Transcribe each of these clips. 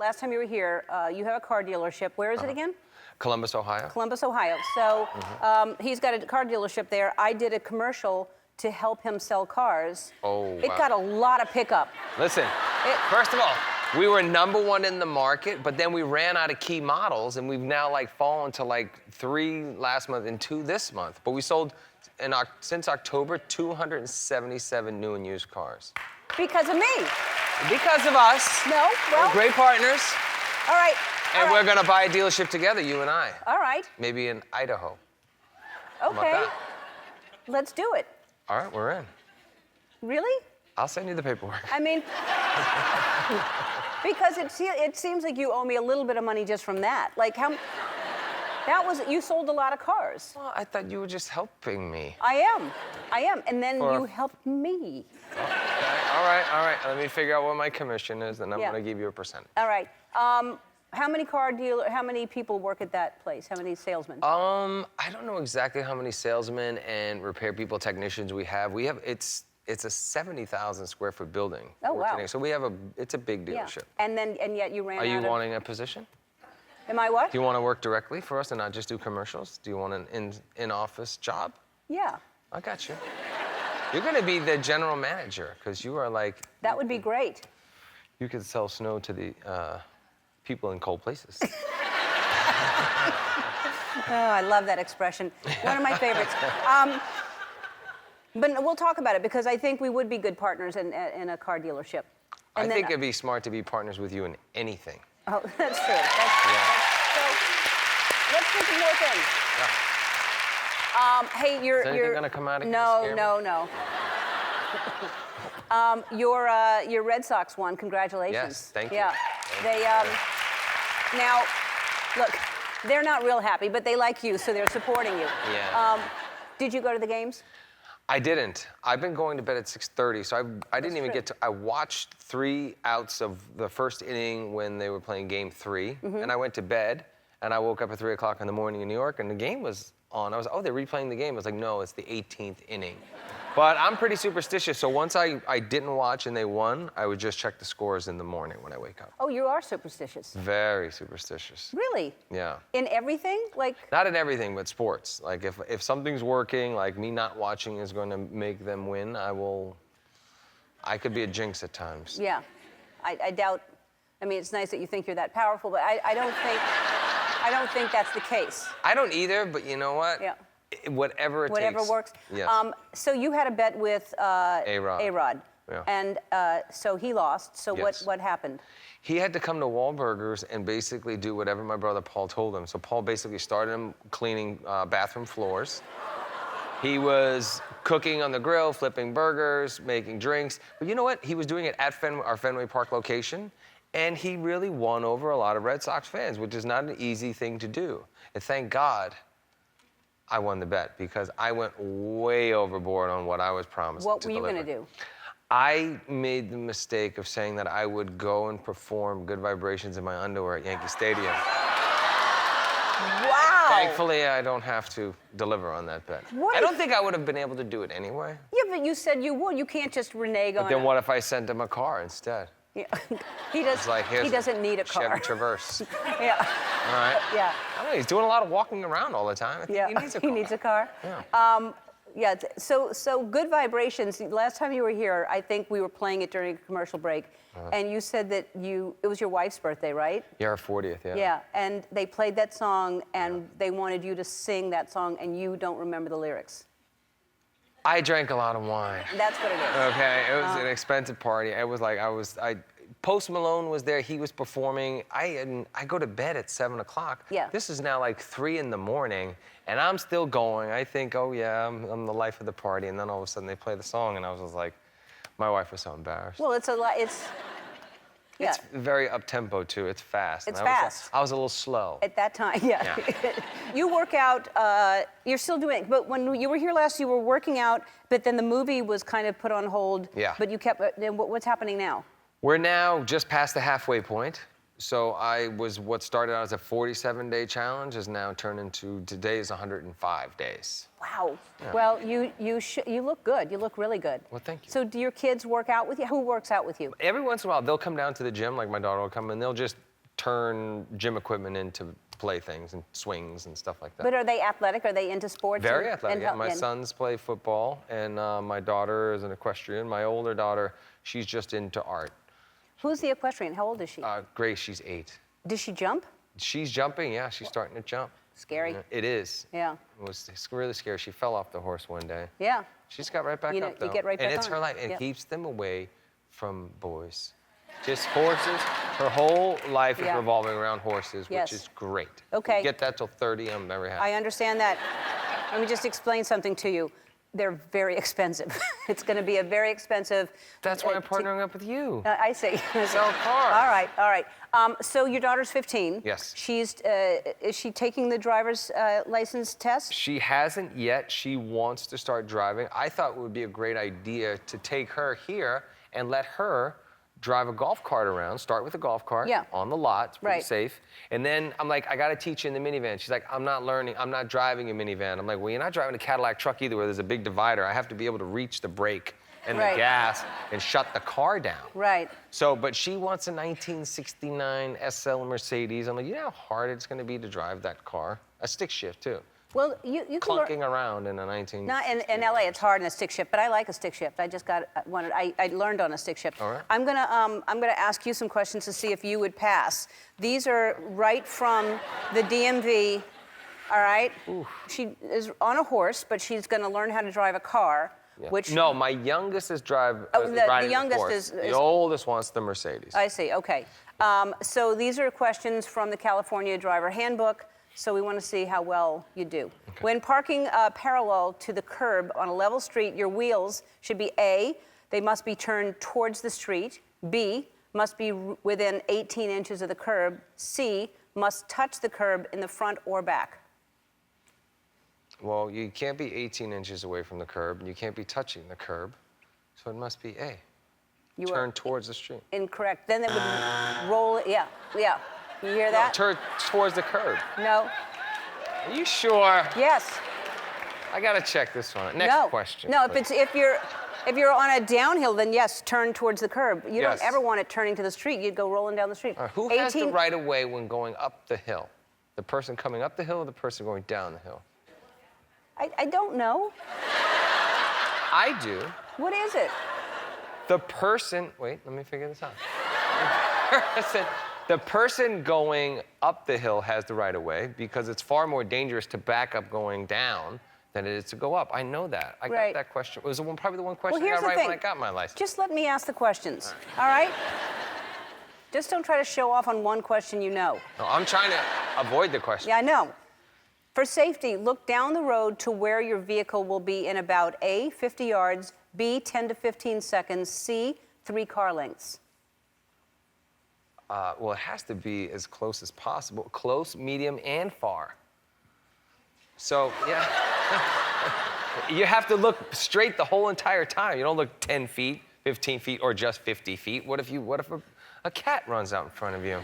last time you were here, you have a car dealership. Where is it again? Columbus, Ohio. Columbus, Ohio. So he's got a car dealership there. I did a commercial to help him sell cars. Oh, It got a lot of pickup. Listen, first of all, we were #1 in the market, but then we ran out of key models, and we've now like fallen to like 3 last month and 2 this month. But we sold since October 277 new and used cars. Because of me. Because of us. No, well. We're great partners. All right. And we're gonna buy a dealership together, you and I. All right. Maybe in Idaho. How about Okay. that? Let's do it. All right, we're in. Really? I'll send you the paperwork. I mean, because it seems like you owe me a little bit of money just from that. Like you sold a lot of cars. Well, I thought you were just helping me. I am. And then you helped me. Okay. All right. Let me figure out what my commission is, and I'm gonna give you a percent. All right. How many people work at that place? How many salesmen? I don't know exactly how many salesmen and repair people, technicians we have. It's a 70,000 square foot building. Oh, wow. So it's a big dealership. Yeah. And yet you ran Are you out of... wanting a position? Am I what? Do you want to work directly for us and not just do commercials? Do you want an in-office job? Yeah. I got you. You're gonna be the general manager, because you are like... That would be great. You could sell snow to the people in cold places. Oh, I love that expression. One of my favorites. But we'll talk about it, because I think we would be good partners in a car dealership. I think it'd be smart to be partners with you in anything. Oh, that's true. So let's do some more things. Yeah. Hey, you're... Is anything gonna come out of here? No. Your Red Sox won. Congratulations. Yes, thank you. Yeah. Now, look, they're not real happy, but they like you, so they're supporting you. Yeah. Did you go to the games? I didn't. I've been going to bed at 6:30, so I didn't even get to... I watched 3 outs of the first inning when they were playing game 3, and I went to bed, and I woke up at 3 o'clock in the morning in New York, and the game was on. I was, they're replaying the game. I was like, no, it's the 18th inning. But I'm pretty superstitious, so once I didn't watch and they won, I would just check the scores in the morning when I wake up. Oh, you are superstitious. Very superstitious. Really? Yeah. In everything? Like... Not in everything, but sports. Like if something's working, like me not watching is going to make them win, I could be a jinx at times. Yeah. I doubt... I mean, it's nice that you think you're that powerful, but I don't think that's the case. I don't either, but you know what? Yeah. Whatever it takes. Whatever works. Yes. So you had a bet with A-Rod. A-Rod. Yeah. And so he lost. So Yes. what happened? He had to come to Wahlberg's and basically do whatever my brother Paul told him. So Paul basically started him cleaning bathroom floors. He was cooking on the grill, flipping burgers, making drinks. But you know what? He was doing it at our Fenway Park location, and he really won over a lot of Red Sox fans, which is not an easy thing to do. And thank God I won the bet, because I went way overboard on what I was promised to deliver. What were you going to do? I made the mistake of saying that I would go and perform Good Vibrations in my underwear at Yankee Stadium. Wow. Thankfully, I don't have to deliver on that bet. What I don't think I would have been able to do it anyway. Yeah, but you said you would. You can't just renege on But then what if I sent him a car instead? Yeah. It's like, He doesn't need a car. Chevy Traverse. Yeah. All right? Yeah. I don't know, he's doing a lot of walking around all the time. I think Yeah. he needs a car. He needs a car. Yeah. Yeah. So Good Vibrations. Last time you were here, I think we were playing it during a commercial break, and you said that it was your wife's birthday, right? Yeah, our 40th, yeah. Yeah. And they played that song, and they wanted you to sing that song, and you don't remember the lyrics. I drank a lot of wine. That's what it is. Okay, it was an expensive party. It was like Post Malone was there. He was performing. I go to bed at 7 o'clock. Yeah. This is now like 3 in the morning, and I'm still going. I think, oh yeah, I'm the life of the party. And then all of a sudden they play the song, and I was just like, my wife was so embarrassed. Well, it's yeah. It's very up-tempo, too. It's fast. It's and fast. I was a little slow. At that time, yeah. You work out, you're still doing it, but when you were here last, you were working out, but then the movie was kind of put on hold. Yeah. But you kept, then what's happening now? We're now just past the halfway point. So what started out as a 47-day challenge is now turned into, today is 105 days. Wow. Yeah. Well, you look good. You look really good. Well, thank you. So do your kids work out with you? Who works out with you? Every once in a while, they'll come down to the gym, like my daughter will come, and they'll just turn gym equipment into playthings and swings and stuff like that. But are they athletic? Are they into sports? Very and- athletic. and Yeah. help- My and- sons play football, and my daughter is an equestrian. My older daughter, she's just into art. Who's the equestrian? How old is she? Grace, she's 8. Does she jump? She's jumping, yeah. She's starting to jump. Scary. Yeah, it is. Yeah. It was really scary. She fell off the horse one day. Yeah. She's got right back You know, up, though. you get right and back it's on. her life. It Yep. keeps them away from boys. Just horses. Her whole life is Yeah. revolving around horses, Yes. which is great. Okay. You get that till 30, I'm very happy. I understand that. Let me just explain something to you. They're very expensive. It's going to be a very expensive. That's why I'm partnering up with you. I see. Sell cars. All right, all right. So your daughter's 15. Yes. Is she taking the driver's license test? She hasn't yet. She wants to start driving. I thought it would be a great idea to take her here and let her drive a golf cart around, start with a golf cart Yeah. on the lot, it's pretty Right. safe. And then I'm like, I gotta teach you in the minivan. She's like, I'm not driving a minivan. I'm like, well, you're not driving a Cadillac truck either where there's a big divider. I have to be able to reach the brake and Right. the gas and shut the car down. Right. So, but she wants a 1969 SL Mercedes. I'm like, you know how hard it's gonna be to drive that car? A stick shift too. Well, you can learn. Clunking around in a 19. Not in LA, it's hard in a stick shift, but I like a stick shift. I just got one. I learned on a stick shift. All right. I'm gonna ask you some questions to see if you would pass. These are right from the DMV. All right. Oof. She is on a horse, but she's gonna learn how to drive a car. Yeah. Which No, my youngest is riding the youngest horse. is- The oldest wants the Mercedes. I see. Okay. So these are questions from the California Driver Handbook. So we want to see how well you do. Okay. When parking parallel to the curb on a level street, your wheels should be A, they must be turned towards the street. B, must be within 18 inches of the curb. C, must touch the curb in the front or back. Well, you can't be 18 inches away from the curb, and you can't be touching the curb, so it must be A. You Turn are towards the street. incorrect. Then it would roll. Yeah, yeah. You hear that? Turn towards the curb. No. Are you sure? Yes. I gotta check this one. Next No. question. No, please. if you're on a downhill, then yes, turn towards the curb. You Yes. don't ever want it turning to the street. You'd go rolling down the street. All right, who has the right of way when going up the hill? The person coming up the hill or the person going down the hill? I don't know. I do. What is it? The person, wait, let me figure this out. The person going up the hill has the right of way because it's far more dangerous to back up going down than it is to go up. I know that. I Right. got that question. It was probably the one question Well, I here's got the right when thing. I got my license. Just let me ask the questions. All right? Just don't try to show off on one question you know. No, I'm trying to avoid the question. Yeah, I know. For safety, look down the road to where your vehicle will be in about A, 50 yards, B, 10 to 15 seconds, C, 3 car lengths. Well, it has to be as close as possible. Close, medium, and far. So, yeah. You have to look straight the whole entire time. You don't look 10 feet, 15 feet, or just 50 feet. What if a cat runs out in front of you?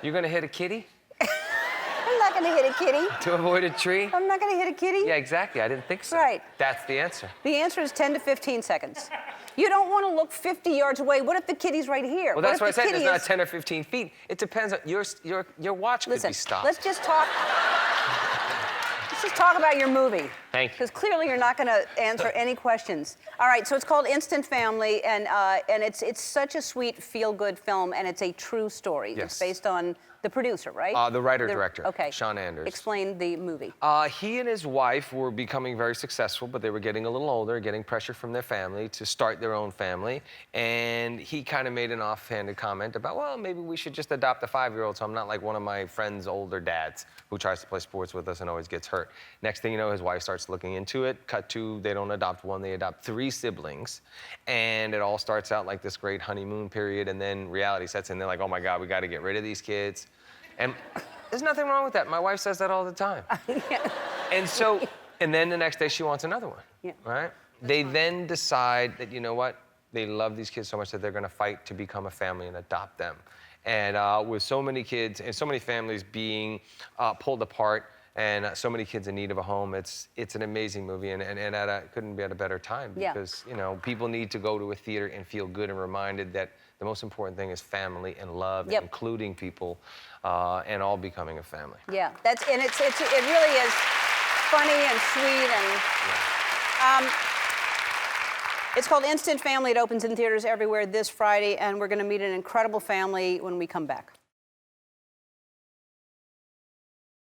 You're gonna hit a kitty I'm not going to hit a kitty. to avoid a tree? I'm not going to hit a kitty. Yeah, exactly. I didn't think so. Right. That's the answer. The answer is 10 to 15 seconds. You don't want to look 50 yards away. What if the kitty's right here? Well, that's what what I if said. the It's kitty not is... 10 or 15 feet. It depends on your watch could Listen, be stopped. let's just talk about your movie. Thank you. Because clearly you're not going to answer any questions. All right, so it's called Instant Family, and it's such a sweet, feel-good film, and it's a true story. Yes. It's based on the producer, right? The writer-director, Okay. Sean Anders. Explain the movie. He and his wife were becoming very successful, but they were getting a little older, getting pressure from their family to start their own family. And he kind of made an offhanded comment about, well, maybe we should just adopt a 5-year-old so I'm not like one of my friends' older dads who tries to play sports with us and always gets hurt. Next thing you know, his wife starts looking into it. Cut to, they don't adopt one, they adopt 3 siblings. And it all starts out like this great honeymoon period, and then reality sets in. They're like, oh my God, we got to get rid of these kids. And there's nothing wrong with that. My wife says that all the time. And so, and then the next day she wants another one, Yeah. right? They then decide that, you know what? They love these kids so much that they're gonna fight to become a family and adopt them. And with so many kids and so many families being pulled apart and so many kids in need of a home, it's an amazing movie, and couldn't be at a better time Yeah. because, you know, people need to go to a theater and feel good and reminded that The most important thing is family and love, Yep. and including people, and all becoming a family. Yeah, and it really is funny and sweet and. It's called Instant Family. It opens in theaters everywhere this Friday, and we're going to meet an incredible family when we come back.